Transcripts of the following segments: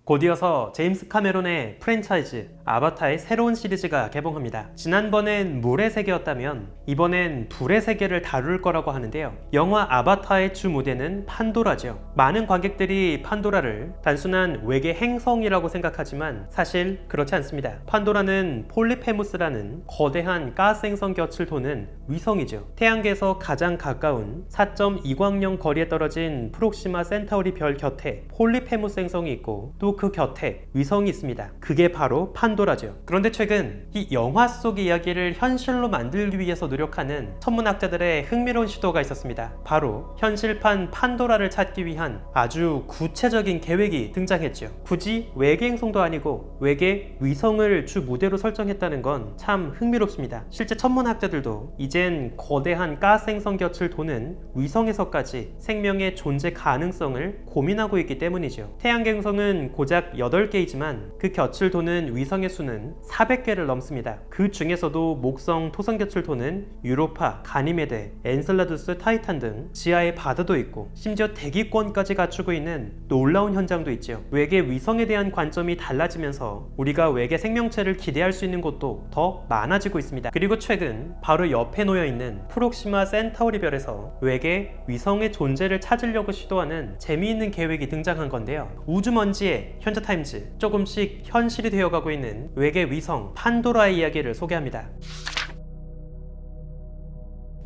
곧이어서 제임스 카메론의 프랜차이즈 아바타의 새로운 시리즈가 개봉합니다. 지난번엔 물의 세계였다면 이번엔 불의 세계를 다룰 거라고 하는데요. 영화 아바타의 주 무대는 판도라죠. 많은 관객들이 판도라를 단순한 외계 행성이라고 생각하지만 사실 그렇지 않습니다. 판도라는 폴리페무스라는 거대한 가스 행성 곁을 도는 위성이죠. 태양계에서 가장 가까운 4.2광년 거리에 떨어진 프록시마 센타우리 별 곁에 폴리페무스 행성이 있고 또 그 곁에 위성이 있습니다. 그게 바로 판도라죠. 그런데 최근 이 영화 속의 이야기를 현실로 만들기 위해서 노력하는 천문학자들의 흥미로운 시도가 있었습니다. 바로 현실판 판도라를 찾기 위한 아주 구체적인 계획이 등장했죠. 굳이 외계 행성도 아니고 외계 위성을 주 무대로 설정했다는 건 참 흥미롭습니다. 실제 천문학자들도 이젠 거대한 가스 행성 곁을 도는 위성에서까지 생명의 존재 가능성을 고민하고 있기 때문이죠. 태양계 행성은 고작 8개이지만 그 곁을 도는 위성의 수는 400개를 넘습니다. 그 중에서도 목성, 토성 곁을 도는 유로파, 가니메데, 엔셀라두스, 타이탄 등 지하의 바다도 있고 심지어 대기권까지 갖추고 있는 놀라운 현장도 있죠. 외계 위성에 대한 관점이 달라지면서 우리가 외계 생명체를 기대할 수 있는 곳도 더 많아지고 있습니다. 그리고 최근 바로 옆에 놓여있는 프록시마 센타우리 별에서 외계 위성의 존재를 찾으려고 시도하는 재미있는 계획이 등장한 건데요. 우주먼지의 현자타임즈, 조금씩 현실이 되어가고 있는 외계 위성 판도라의 이야기를 소개합니다.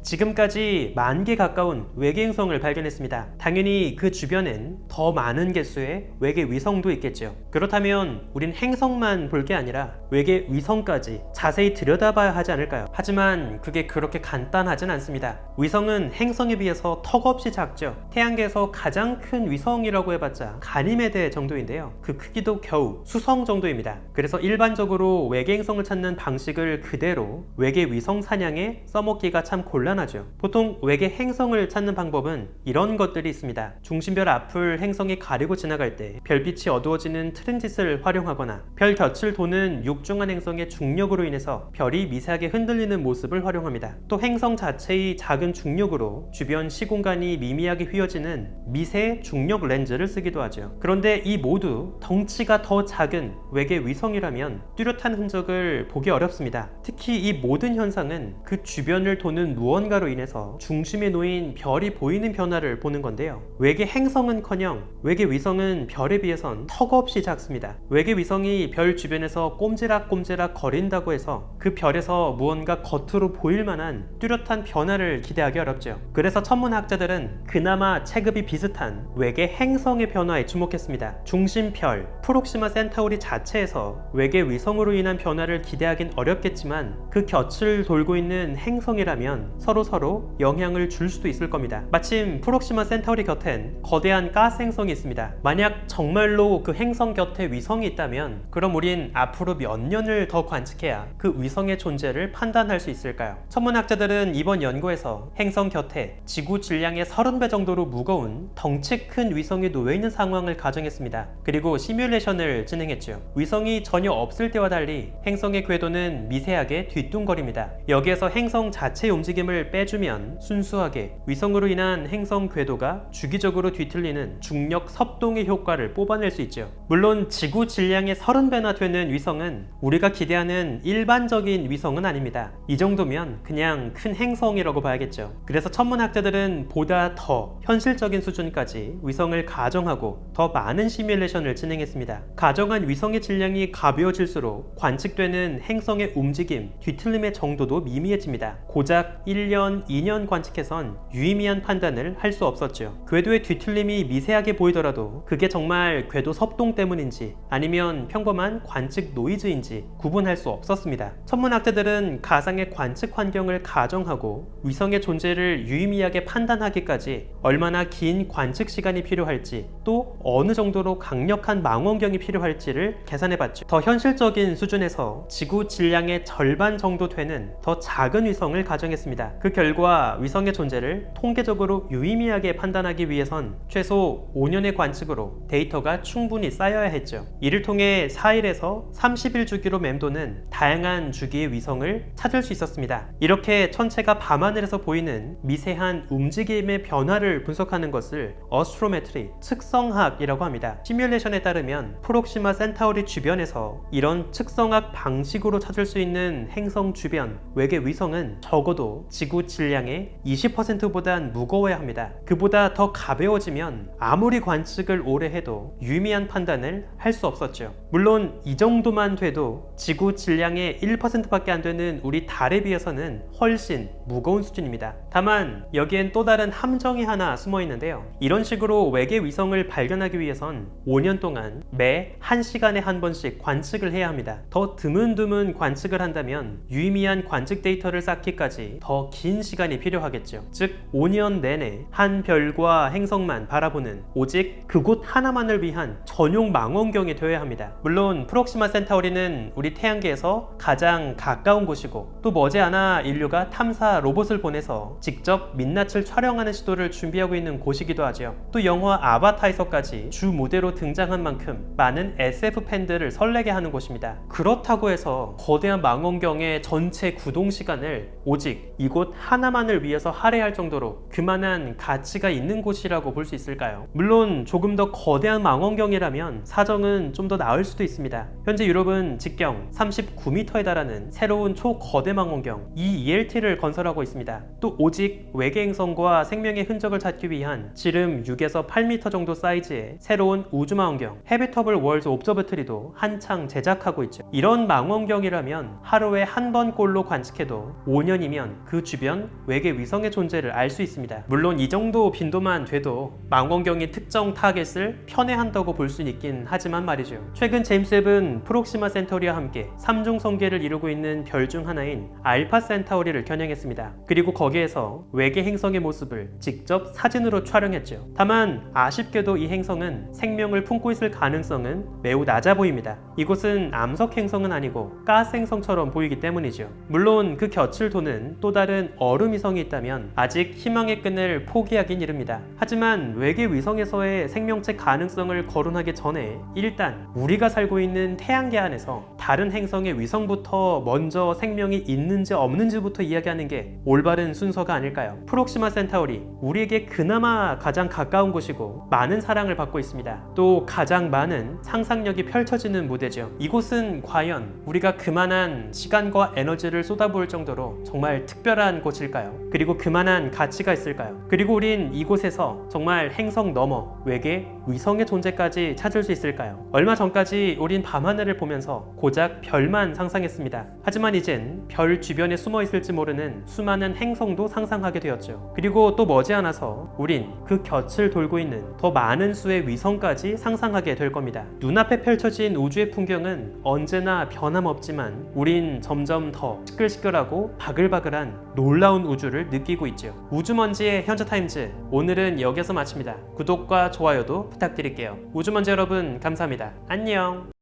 지금까지 10,000개 가까운 외계 행성을 발견했습니다. 당연히 그 주변엔 더 많은 개수의 외계 위성도 있겠죠. 그렇다면 우린 행성만 볼 게 아니라 외계 위성까지 자세히 들여다봐야 하지 않을까요? 하지만 그게 그렇게 간단하진 않습니다. 위성은 행성에 비해서 턱없이 작죠. 태양계에서 가장 큰 위성이라고 해봤자 가니메데 정도인데요. 그 크기도 겨우 수성 정도입니다. 그래서 일반적으로 외계 행성을 찾는 방식을 그대로 외계 위성 사냥에 써먹기가 참 곤란하죠. 보통 외계 행성을 찾는 방법은 이런 것들이 있습니다. 중심별 앞을 행성이 가리고 지나갈 때 별빛이 어두워지는 트랜짓을 활용하거나 별 곁을 도는 육중한 행성의 중력으로 인해서 별이 미세하게 흔들리는 모습을 활용합니다. 또 행성 자체의 작은 중력으로 주변 시공간이 미미하게 휘어지는 미세 중력 렌즈를 쓰기도 하죠. 그런데 이 모두 덩치가 더 작은 외계 위성이라면 뚜렷한 흔적을 보기 어렵습니다. 특히 이 모든 현상은 그 주변을 도는 무언가로 인해서 중심에 놓인 별이 보이는 변화를 보는 건데요. 외계 행성은커녕 외계 위성은 별에 비해선 턱없이 작습니다. 외계 위성이 별 주변에서 꼼지락꼼지락 거린다고 해서 그 별에서 무언가 겉으로 보일 만한 뚜렷한 변화를 기대하기 어렵죠. 그래서 천문학자들은 그나마 체급이 비슷한 외계 행성의 변화에 주목했습니다. 중심별 프록시마 센타우리 자체에서 외계 위성으로 인한 변화를 기대하긴 어렵겠지만 그 곁을 돌고 있는 행성이라면 서로 영향을 줄 수도 있을 겁니다. 마침 프록시마 센타우리 곁엔 거대한 가스 행성이 있습니다. 만약 정말로 그 행성 곁에 위성이 있다면 그럼 우린 앞으로 몇 년을 더 관측해야 그 위성의 존재를 판단할 수 있을까요? 천문학자들은 이번 연구에서 행성 곁에 지구 질량의 30배 정도로 무거운 덩치 큰 위성이 놓여있는 상황을 가정했습니다. 그리고 시뮬레이션을 진행했죠. 위성이 전혀 없을 때와 달리 행성의 궤도는 미세하게 뒤뚱거립니다. 여기에서 행성 자체의 움직임을 빼주면 순수하게 위성으로 인한 행성 궤도가 주기적으로 뒤틀리는 중력 섭동의 효과를 뽑아낼 수 있죠. 물론 지구 질량의 30배나 되는 위성은 우리가 기대하는 일반적인 위성은 아닙니다. 이 정도면 그냥 큰 행성이라고 봐야겠죠. 그래서 천문학자들은 보다 더 현실적인 수준까지 위성을 가정하고 더 많은 시뮬레이션을 진행했습니다. 가정한 위성의 질량이 가벼워질수록 관측되는 행성의 움직임, 뒤틀림의 정도도 미미해집니다. 고작 1년, 2년 관측해선 유의미한 판단을 할 수 없었죠. 궤도의 뒤틀림이 미세하게 보이더라도 그게 정말 궤도 섭동 때문인지 아니면 평범한 관측 노이즈인지 구분할 수 없었습니다. 천문학자들은 가상의 관측 환경을 가정하고 위성의 존재를 유의미하게 판단하기까지 얼마나 긴 관측 시간이 필요할지 또 어느 정도로 강력한 망원경이 필요할지를 계산해봤죠. 더 현실적인 수준에서 지구 질량의 절반 정도 되는 더 작은 위성을 가정했습니다. 그 결과 위성의 존재를 통계적으로 유의미하게 판단하기 위해선 최소 5년의 관측으로 데이터가 충분히 쌓여야 했죠. 이를 통해 4일에서 30일 주기로 맴도는 다양한 주기의 위성을 찾을 수 있었습니다. 이렇게 천체가 밤하늘에서 보이는 미세한 움직임의 변화를 분석하는 것을 어스트로메트리, 측성학이라고 합니다. 시뮬레이션에 따르면 프록시마 센타우리 주변에서 이런 측성학 방식으로 찾을 수 있는 행성 주변 외계 위성은 적어도 지구 질량의 20%보단 무거워야 합니다. 그보다 더 가벼워지면 아무리 관측을 오래 해도 유의미한 판단을 할 수 없었죠. 물론 이 정도만 돼도 지구 질량의 1%밖에 안 되는 우리 달에 비해서는 훨씬 무거운 수준입니다. 다만 여기엔 또 다른 함정이 하나 숨어 있는데요. 이런 식으로 외계 위성을 발견하기 위해선 5년 동안 매 1시간에 한 번씩 관측을 해야 합니다. 더 드문드문 관측을 한다면 유의미한 관측 데이터를 쌓기까지 더 긴 시간이 필요하겠죠. 즉 5년 내내 한 별과 행성만 바라보는 오직 그곳 하나만을 위한 전용 망원경이 되어야 합니다. 물론 프록시마 센타우리는 우리 태양계에서 가장 가까운 곳이고 또 머지않아 인류가 탐사 로봇을 보내서 직접 민낯을 촬영하는 시도를 준비하고 있는 곳이기도 하죠. 또 영화 아바타에서까지 주 무대로 등장한 만큼 많은 SF 팬들을 설레게 하는 곳입니다. 그렇다고 해서 거대한 망원경의 전체 구동 시간을 오직 이곳 하나만을 위해서 할애할 정도로 그만한 가치가 있는 곳이라고 볼 수 있을까요? 물론 조금 더 거대한 망원경이라면 사정은 좀 더 나을 수도 있습니다. 현재 유럽은 직경 39m에 달하는 새로운 초거대 망원경 ELT를 건설하고 있습니다. 또 오직 외계 행성과 생명의 흔적을 찾기 위한 지름 6에서 8m 정도 사이즈의 새로운 우주 망원경 헤비터블 월드 옵저버터리도 한창 제작하고 있죠. 이런 망원경이라면 하루에 한 번꼴로 관측해도 5년이면 그 주변 외계 위성의 존재를 알 수 있습니다. 물론 이 정도 빈도만 돼도 망원경이 특정 타겟을 편애한다고 볼 수 있긴 하지만 말이죠. 최근 제임스 웹은 프록시마 센타우리와 함께 3중 성계를 이루고 있는 별 중 하나인 알파 센타우리를 겨냥했습니다. 그리고 거기에서 외계 행성의 모습을 직접 사진으로 촬영했죠. 다만 아쉽게도 이 행성은 생명을 품고 있을 가능성은 매우 낮아 보입니다. 이곳은 암석 행성은 아니고 가스 행성처럼 보이기 때문이죠. 물론 그 곁을 도는 또 다른 얼음 위성이 있다면 아직 희망의 끈을 포기하긴 이릅니다. 하지만 외계 위성에서의 생명체 가능성을 거론하기 전에 일단 우리가 살고 있는 태양계 안에서 다른 행성의 위성부터 먼저 생명이 있는지 없는지부터 이야기하는 게 올바른 순서가 아닐까요? 프록시마 센타우리, 우리에게 그나마 가장 가까운 곳이고 많은 사랑을 받고 있습니다. 또 가장 많은 상상력이 펼쳐지는 무대죠. 이곳은 과연 우리가 그만한 시간과 에너지를 쏟아부을 정도로 정말 특별한 곳일까요? 그리고 그만한 가치가 있을까요? 그리고 우린 이곳에서 정말 행성 넘어 외계 위성의 존재까지 찾을 수 있을까요? 얼마 전까지 우린 밤하늘을 보면서 고작 별만 상상했습니다. 하지만 이젠 별 주변에 숨어 있을지 모르는 수많은 행성도 상상하게 되었죠. 그리고 또 머지않아서 우린 그 곁을 돌고 있는 더 많은 수의 위성까지 상상하게 될 겁니다. 눈앞에 펼쳐진 우주의 풍경은 언제나 변함없지만 우린 점점 더 시끌시끌하고 바글바글한 놀라운 우주를 느끼고 있죠. 우주먼지의 현자타임즈, 오늘은 여기서 마칩니다. 구독과 좋아요도 부탁드릴게요. 우주먼지 여러분 감사합니다. 안녕.